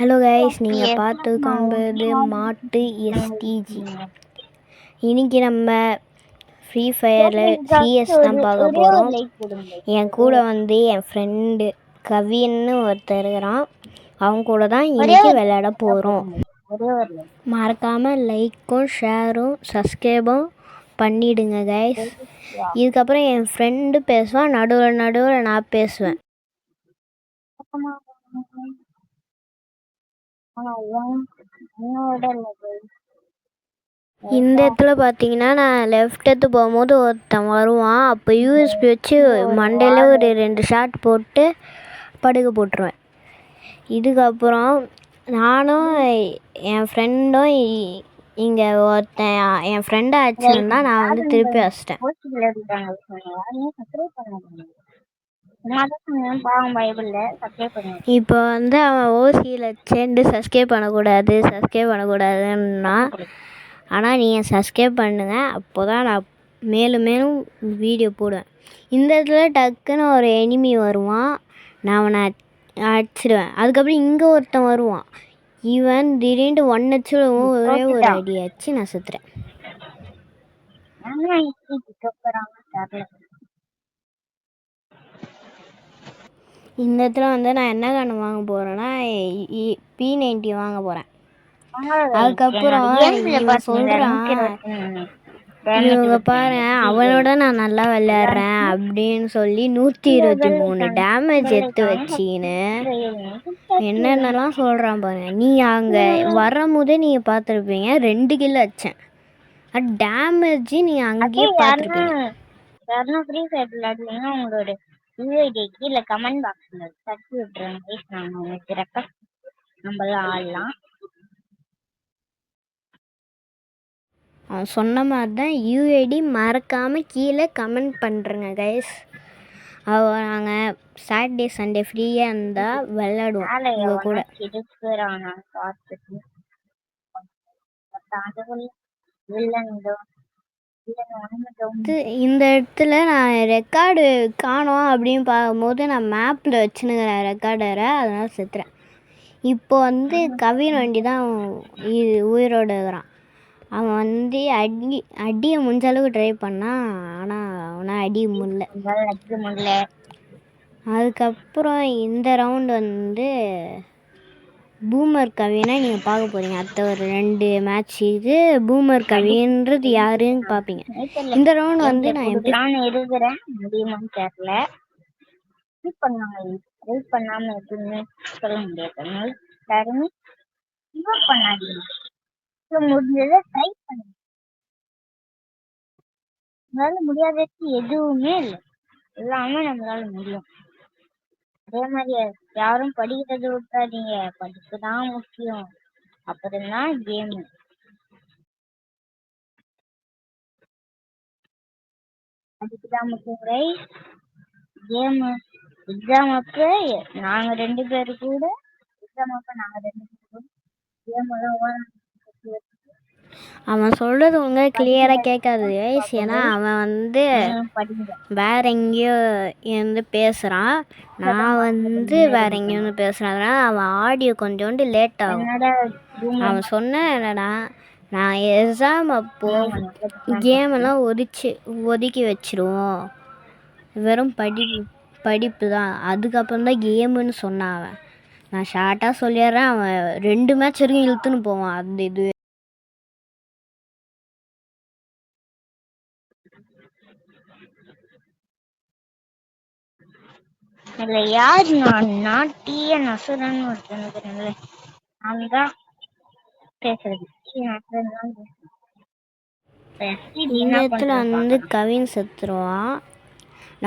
Hello guys, நீங்கள் பார்த்து காண்பது மாட்டு எஸ்டிஜி. இன்றைக்கி நம்ம ஃப்ரீ ஃபயரில் சிஎஸ் தான் பார்க்க போகிறோம். என் கூட வந்து என் ஃப்ரெண்டு கவின்னு ஒருத்தர் இருக்கிறான். அவங்க கூட தான் இன்றைக்கி விளையாட போகிறோம். மறக்காமல் லைக்கும் ஷேரும் சப்ஸ்கிரைபும் பண்ணிவிடுங்க கைஸ். இதுக்கப்புறம் என் ஃப்ரெண்டு பேசுவான், நடுவில் நான் பேசுவேன். இந்த இடத்துல பார்த்தீங்கன்னா, நான் லெஃப்ட் எடுத்து போகும்போது ஒருத்தன் வருவான். அப்போ யூஎஸ்பி வச்சு மண்டையில் ஒரு 2 ஷாட் போட்டு படுக்க போட்டுருவேன். இதுக்கப்புறம் நானும் என் ஃப்ரெண்டும் இங்கே ஒருத்தன் என் ஃப்ரெண்டை ஆச்சுன்னா நான் வந்து திருப்பி வச்சிட்டேன். இப்போ வந்து அவன் ஓசியில் சேர்ந்து சப்ஸ்கிரைப் பண்ணக்கூடாதுன்னா, ஆனால் நீங்கள் சப்ஸ்கிரைப் பண்ணுங்க. அப்போ தான் நான் மேலும் வீடியோ போடுவேன். இந்த இடத்துல டக்குன்னு ஒரு எனிமி வருவான், நான் அவனை அடிச்சிடுவேன். அதுக்கப்புறம் இங்கே ஒருத்தன் வருவான், இவன் திடீர்னு 1 அடிச்சிடுவோம், ஒரே ஒரு அடி அடிச்சு நான் சுற்றுறேன். இந்த இடத்துல வந்து நான் என்ன கண்ணு வாங்க போகிறேன்னா, P90 வாங்க போகிறேன். அதுக்கப்புறம் இவன் சொல்கிறான், இவங்க பாரு அவனோட நான் நல்லா விளையாடுறேன் அப்படின்னு சொல்லி 123 டேமேஜ் எடுத்து வச்சின்னு என்னென்னலாம் சொல்கிறான் பாருங்க. நீ அங்கே வரும்போதே நீங்கள் பார்த்துருப்பீங்க, 2 கில் அடித்தேன். டேமேஜ் நீங்கள் அங்கேயே பார்த்துருப்பீங்க. உங்களோட யூஐடி கீழே கமெண்ட் பாக்ஸ்ல தட்டி விட்டுருங்க. நான் உங்களுக்கு ரெக்வஸ்ட் நம்மளாம் ஆடலாம். அவன் சொன்ன மாதிரி தான் யூஐடி மறக்காமல் கீழே கமெண்ட் பண்ணுறேங்க கைஸ். நாங்கள் சாட்டர்டே சண்டே ஃப்ரீயாக இருந்தால் விளையாடுவோம் உங்கள் கூட. இந்த இடத்துல நான் ரெக்கார்டு காணோம் அப்படின்னு பார்க்கும்போது நான் மேப்பில் வச்சுனுக்கிறேன் ரெக்கார்டரை, அதனால் செத்துறேன். இப்போ வந்து கவின் வண்டி தான் உயிரோடு இருக்கிறான். அவன் வந்து அடியை முடிஞ்ச அளவுக்கு ட்ரை பண்ணான், ஆனால் அவனால் அடி முடியல. அதுக்கப்புறம் இந்த ரவுண்டு வந்து பூமர் கவினை நீங்கள் பார்க்க போகிறீங்க. அடுத்த ஒரு 2 மேட்ச் இது பூமர் கவின்றது யாருன்னு பார்ப்பீங்க. இந்த ரவுண்ட் வந்து நான் இருக்கிறேன் முடியுமான்னு தெரியல. பண்ணாமல் எதுவுமே சொல்ல முடியாது. முடிஞ்சதை ட்ரை பண்ணுங்க. நம்மளால முடியாதது எதுவுமே இல்லை, எல்லாமே நம்மளால முடியும். அதே மாதிரி யாரும் படிக்கிறத விட்டாதீங்க, படிப்பு தான் முக்கியம். அப்புறம்தான் கேம். படிப்புதான் முக்கியம். கேம் எக்ஸாம் அப்ப நாங்க 2 பேரு கூட கேம் எல்லாம் அவன் சொல்கிறது உங்க கிளியராக கேட்காது கைஸ். ஏன்னா அவன் வந்து வேற எங்கேயோ இருந்து பேசுகிறான், நான் வந்து வேற எங்கேயோ வந்து பேசுகிறேன். அவன் ஆடியோ கொஞ்சோண்டு லேட் ஆகும். அவன் சொன்ன என்னடா, நான் எக்ஸாம் அப்போது கேமெல்லாம் ஒதுக்கி வச்சிடுவோம், வெறும் படிப்பு தான், அதுக்கப்புறம் தான் கேமுன்னு சொன்னான் அவன். நான் ஷார்ட்டாக சொல்லிடுறேன், அவன் 2 மேட்ச் வரைக்கும் இழுத்துன்னு போவான். அந்த இது இல்லை யார் நான் டிஎன் அசுரன் ஒருத்தனுக்குறேன்ல, அதுதான் பேசுறது. இந்த இடத்துல வந்து கவின் செத்துருவான்,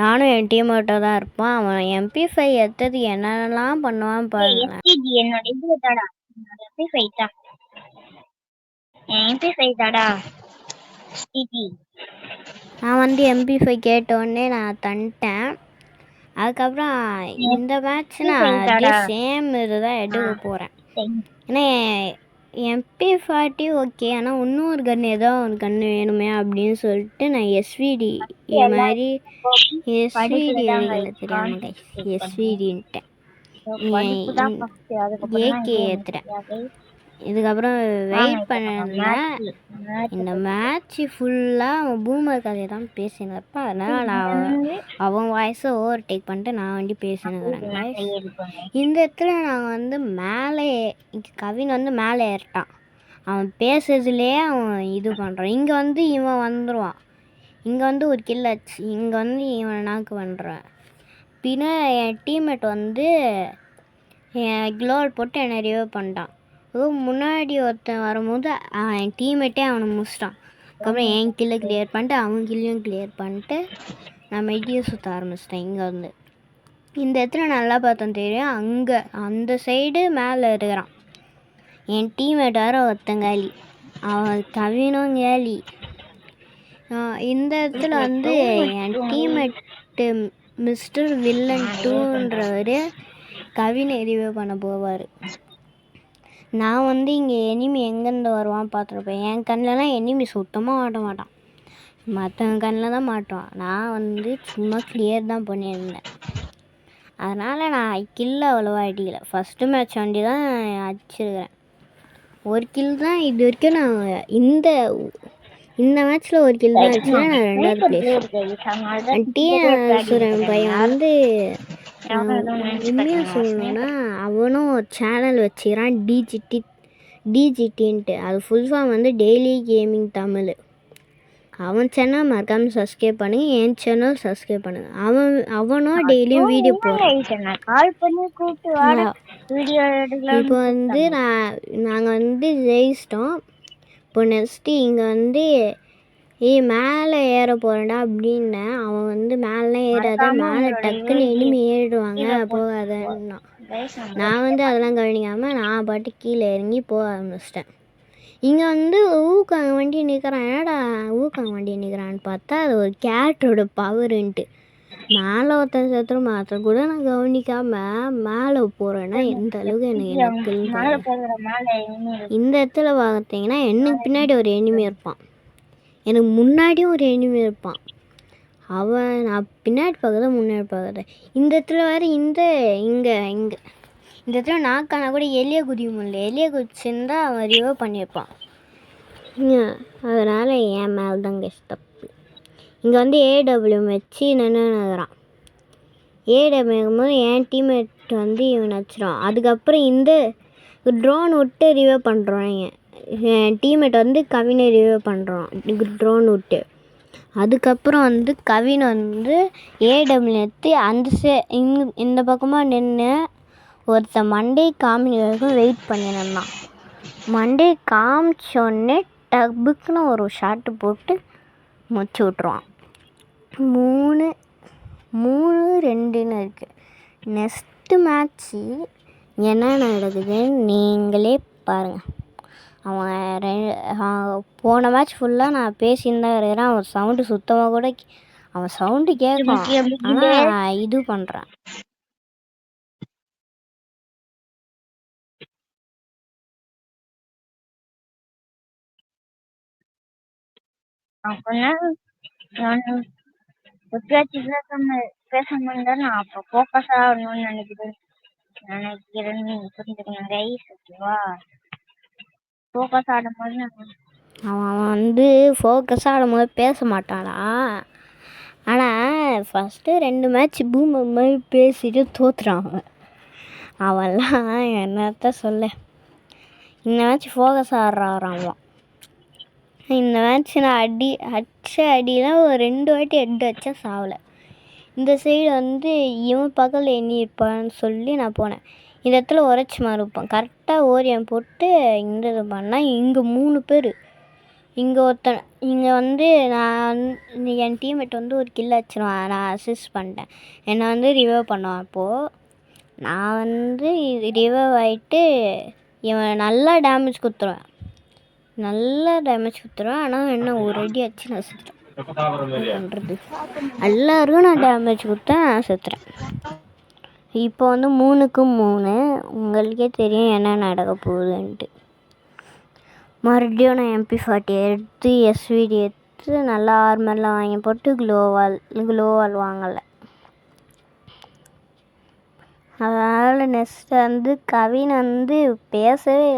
நானும் என் டீம்மேட்டாக தான் இருப்பான். அவன் MP5 எடுத்தது என்னென்னலாம் பண்ணுவான் பாருங்க. என்னோட இது தாடா, MP5 தான், MP5 தாடா. நான் வந்து MP5 கேட்டோடனே நான் தந்துட்டேன். அதுக்கப்புறம் இந்த மேட்ச் நான் அதே சேம் இதுதான் எடுக்க போகிறேன். ஏன்னா MP40 ஓகே, ஆனால் இன்னொரு கன்று ஏதோ ஒரு கன்று வேணுமே அப்படின்னு சொல்லிட்டு நான் SVD மாதிரி SVD தெரியாமல் SVDன்ட்டேன். ஏகே ஏற்றுறேன். இதுக்கப்புறம் வெயிட் பண்ணிருந்தேன். இந்த மேட்ச்சு ஃபுல்லாக அவன் பூமர் கதையை தான் பேசின்னு இருப்பான். அதனால் அவன் வாய்ஸை ஓவர்டேக் பண்ணிட்டு நான் வந்து பேசினுக்கிறேன். இந்த இடத்துல நாங்கள் வந்து மேலே கவின் வந்து மேலே ஏறிட்டான். அவன் பேசுறதுலேயே அவன் இது பண்ணுறான். இங்கே வந்து இவன் வந்துடுவான். இங்கே வந்து ஒரு கில் ஆச்சு. இங்கே வந்து இவன் நாக்கு பண்ணுறான். பின்ன என் டீம்மேட் வந்து என் க்ளோவல் போட்டு என்னை ரிவைவ் பண்ணிட்டான். முன்னாடி ஒருத்தன் வரும்போது என் டீம்மேட்டே அவனை முடிச்சிட்டான். அதுக்கப்புறம் என் கில்லை கிளியர் பண்ணிட்டு அவன் கில்லையும் கிளியர் பண்ணிட்டு நான் மெட்டியை சுற்ற ஆரம்பிச்சிட்டேன். இங்கே வந்து இந்த இடத்துல நல்லா பார்த்தோம் தெரியும். அங்கே அந்த சைடு மேலே இருக்கிறான் என் டீம்மேட். வேறு ஒருத்தன் காலி, அவன் கவினும் காலி. இந்த இடத்துல வந்து என் டீம்மேட்டு மிஸ்டர் வில்லன் 2ன்றவர் கவினை ரிவைவ் பண்ண போவார். நான் வந்து இங்கே எனிமி எங்கேருந்து வருவான் பார்த்துருப்பேன். என் கண்ணிலலாம் எனிமி சுத்தமாக மாட்ட மாட்டான், மற்றவங்க கண்ணில் தான் மாட்டுவான். நான் வந்து சும்மா கிளியர் தான் பண்ணியிருந்தேன். அதனால் நான் கில் அவ்வளோவா அடிக்கலை. ஃபஸ்ட்டு மேட்ச் வண்டி தான் அடிச்சிருக்கிறேன். ஒரு கில் தான் இது வரைக்கும். நான் இந்த மேட்ச்சில் ஒரு கில் தான் அடிச்சேன். நான் 2வது பிளேஸ். டிஎன் பையன் வந்து உண்மையாக சொல்லணுன்னா அவனும் சேனல் வச்சுக்கிறான், டிஜிடின்ட்டு. அது ஃபுல் ஃபார்ம் வந்து டெய்லி கேமிங் தமிழ். அவன் சேனல் மறக்காமல் சப்ஸ்கிரைப் பண்ணுங்க, என் சேனல் சப்ஸ்கிரைப் பண்ணுங்க. அவனும் டெய்லியும் வீடியோ போடுறான். இப்போ வந்து நாங்கள் வந்து ஜெயிச்சிட்டோம். இப்போ நெக்ஸ்ட்டு இங்கே வந்து மேலே ஏற போகிறேன்டா அப்படின்னேன். அவன் வந்து மேலாம் ஏறாத, மேலே டக்குன்னு இனிமே ஏறிடுவாங்க போகாதன்னா. நான் வந்து அதெல்லாம் கவனிக்காமல் நான் பாட்டு கீழே இறங்கி போக ஆரம்பிச்சிட்டேன். இங்கே வந்து ஊக்காங்க வண்டி நிற்கிறான். என்னடா ஊக்காங்க வண்டி நிற்கிறான்னு பார்த்தா அது ஒரு கேரக்டரோட பவருன்ட்டு. மேலே ஒருத்தன் செத்துரும் மாற்ற கூட நான் கவனிக்காமல் மேலே போகிறேன்னா எந்த அளவுக்கு எனக்கு இந்த இடத்துல பார்த்தீங்கன்னா எனக்கு பின்னாடி ஒரு எனிமி இருப்பான், எனக்கு முன்னாடியும் ஒரு எனிமி இருப்பான். நான் பின்னாடி பார்க்குறத முன்னாடி பார்க்குறத. இந்த இடத்துல வேறு இங்கே இந்த இடத்துல நாக்கானா கூட எலியை குதிக்க முடியல. எலியை குதிச்சிருந்தா அவன் ரிவைவ் பண்ணியிருப்பான். அதனால் என் மேலே தான் தப்பு. இங்கே வந்து ஏடபிள்யூஎம் வச்சு நின்றுக்கிறான். ஏடபிள்யூம் போது என் டீம்மேட் வந்து இவன் வச்சிருவான். அதுக்கப்புறம் இந்த ட்ரோன் விட்டு ரிவைவ் பண்ணுறாங்க. என் டீம்மேட் வந்து கவினை ரிவைவ் பண்ணுறான் ட்ரோன் விட்டு. அதுக்கப்புறம் வந்து கவின் வந்து ஏடபிள்யூ எடுத்து இந்த பக்கமாக நின்று ஒருத்தன் மண்டே காமிக்கிறதுக்கும் வெயிட் பண்ணியிருந்தான். மண்டே காமிச்சோடனே டப்புக்குன்னு ஒரு ஷாட்டு போட்டு முடிச்சு விட்ருவான். 3-2ன்னு இருக்குது. நெக்ஸ்ட்டு மேட்ச்சு என்ன நடக்குதுன்னு நீங்களே பாருங்கள். அவன் போன மேட்ச் ஃபுல்லாக நான் பேசின்னு தான் இருக்கிறேன். அவன் சவுண்டு சுத்தமாக கூட அவன் சவுண்டு கேட்கும், ஆனால் இது பண்ணுறான். பேச முடியாது. நான் அப்போ ஃபோக்கஸ் ஆகணும்னு நினைக்கிறேன். புரிஞ்சுக்கணும் கைஸ், ஓகேவா? ஃபோக்கஸ் ஆடும்போது அவன் வந்து ஃபோக்கஸ் ஆடும்போது பேச மாட்டானா. ஆனால் ஃபஸ்ட்டு 2 மேட்ச் பூமர் மாதிரி பேசிட்டு தோற்றுறான். அவன்லாம் என்னத்த சொல்ல. இந்த மேட்ச் ஃபோக்கஸ் ஆடுறான். இந்த மேட்ச் நான் அடியில் ஒரு 2 வாட்டி ஹெட் வச்சா சாவலை. இந்த சைடு வந்து இவன் பக்கத்தில் எண்ணி இருப்பான்னு சொல்லி நான் போனேன். இந்த இடத்துல உரைச்சி மாதிரி இருப்பான். கரெக்டாக ஓரியம் போட்டு இந்த இது பண்ணால் இங்கே 3 பேர். இங்கே ஒருத்தன் இங்கே வந்து என் டீம்மேட் வந்து ஒரு கில் வச்சிருவான். நான் அசிஸ்ட் பண்ணிட்டேன். என்னை வந்து ரிவைவ் பண்ணுவான். அப்போது நான் வந்து ரிவைவ் ஆகிட்டு இவன் நல்லா டேமேஜ் கொடுத்துருவேன். ஆனால் என்ன ஒரு அடி அடிச்சு நான் செத்துறேன். பண்ணுறது எல்லாருக்கும் நான் டேமேஜ் கொடுத்தேன், நான் செத்துறேன். இப்போ வந்து 3-3 உங்களுக்கே தெரியும் என்ன நடக்க போகுதுன்ட்டு. மறுபடியும் நான் MP40 எடுத்து SVD எடுத்து நல்லா ஆர்மர்லாம் வாங்கி போட்டு க்ளோவால் வாங்கலை. அதனால் நெக்ஸ்ட்டு வந்து கவின் வந்து பேசவே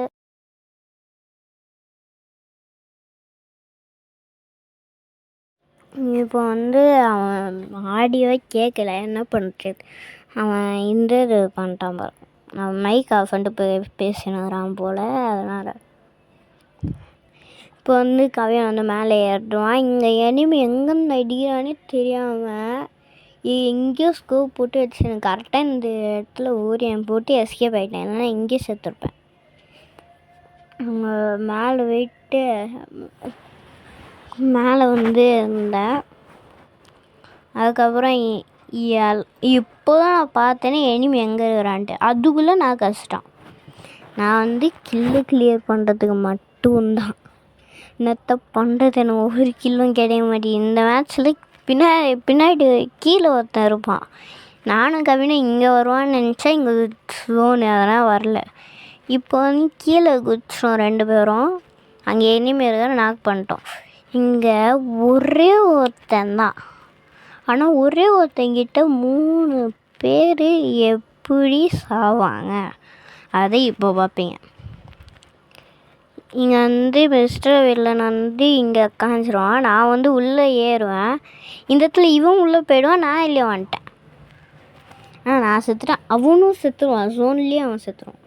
இப்போ வந்து அவன் ஆடியோவே கேட்கல, என்ன பண்ணுறது? அவன் இந்த இது பண்ணிட்டான் பாரு, அவன் மைக் ஆஃப் பண்ணிட்டு பேசினாரான் போல். அதனால் இப்போ வந்து கவின் வந்து மேலே ஏறிடுவான். இங்கே எனிமி எங்கேருந்து அடிக்கிறானே தெரியாமல் எங்கேயோ ஸ்கோப் போட்டு வச்சு கரெக்டாக இந்த இடத்துல ஓரியன் போட்டு எஸ்கேப் ஆகிட்டேன். இல்லைன்னா எங்கேயும் செத்துருப்பேன். மேலே போயிட்டு மேலே வந்து இருந்தேன். அதுக்கப்புறம் இப்போ தான் நான் பார்த்தேனே எனிமி எங்கே இருக்கிறான்ட்டு. அதுக்குள்ளே நான் கஷ்டம். நான் வந்து கிளியர் பண்ணுறதுக்கு மட்டும்தான் என்னத்த பண்ணுறது, எனக்கு ஒரு கில்லும் கிடைக்க மாட்டேங்குது இந்த மேட்ச்சில். பின்னாடி கீழே ஒருத்தன் இருப்பான். நானும் கவினும் இங்கே வருவான்னு நினச்சா இங்கே ஜோனு அதெல்லாம் வரல. இப்போ வந்து கீழே குதிச்சோம் 2 பேரும். அங்கே எனிமி இருக்கிற நாக் பண்ணிட்டோம். இங்கே ஒரே ஒருத்தன் தான். ஆனால் ஒரே ஒருத்தங்கிட்ட 3 பேர் எப்படி சாவாங்க அதை இப்போ பார்ப்பீங்க. இங்கே வந்து மிஸ்டர் வில்லன் வந்து இங்கே காஞ்சிருவான். நான் வந்து உள்ளே ஏறுவேன். இந்த இடத்துல இவன் உள்ளே போயிடுவான். நான் இல்லையே வந்துட்டேன். நான் செத்துட்டேன். அவனும் செத்துருவான். ஜோன்லேயே அவன் செத்துருவான்.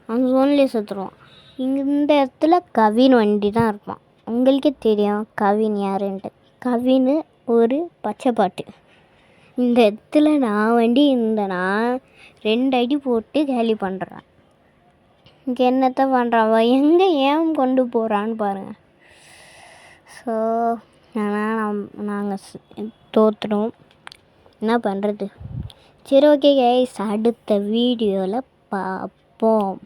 அவன் ஜோன்லேயே செத்துருவான். இந்த இடத்துல கவின் வண்டி தான் இருப்பான். உங்களுக்கே தெரியும் கவின் யாருன்ட்டு. கவின் ஒரு பச்சை பாட்டு. இந்த இடத்துல நான் வண்டி இருந்தேன்னா 2 அடி போட்டு கேலி பண்ணுறேன். இங்கே என்னத்த பண்ணுறான் எங்கே ஏன் கொண்டு போகிறான்னு பாருங்கள். ஸோ ஆனால் நாங்கள் தோற்றுடும். என்ன பண்ணுறது? சரி, ஓகே கைஸ், அடுத்த வீடியோவில் பார்ப்போம்.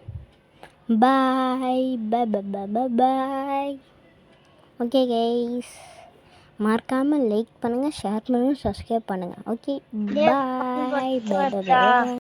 பாய் பாய். ஓகே கைஸ், மறக்காமல் லைக் பண்ணுங்கள், ஷேர் பண்ணுங்கள், சப்ஸ்கிரைப் பண்ணுங்கள். ஓகே, பாய்.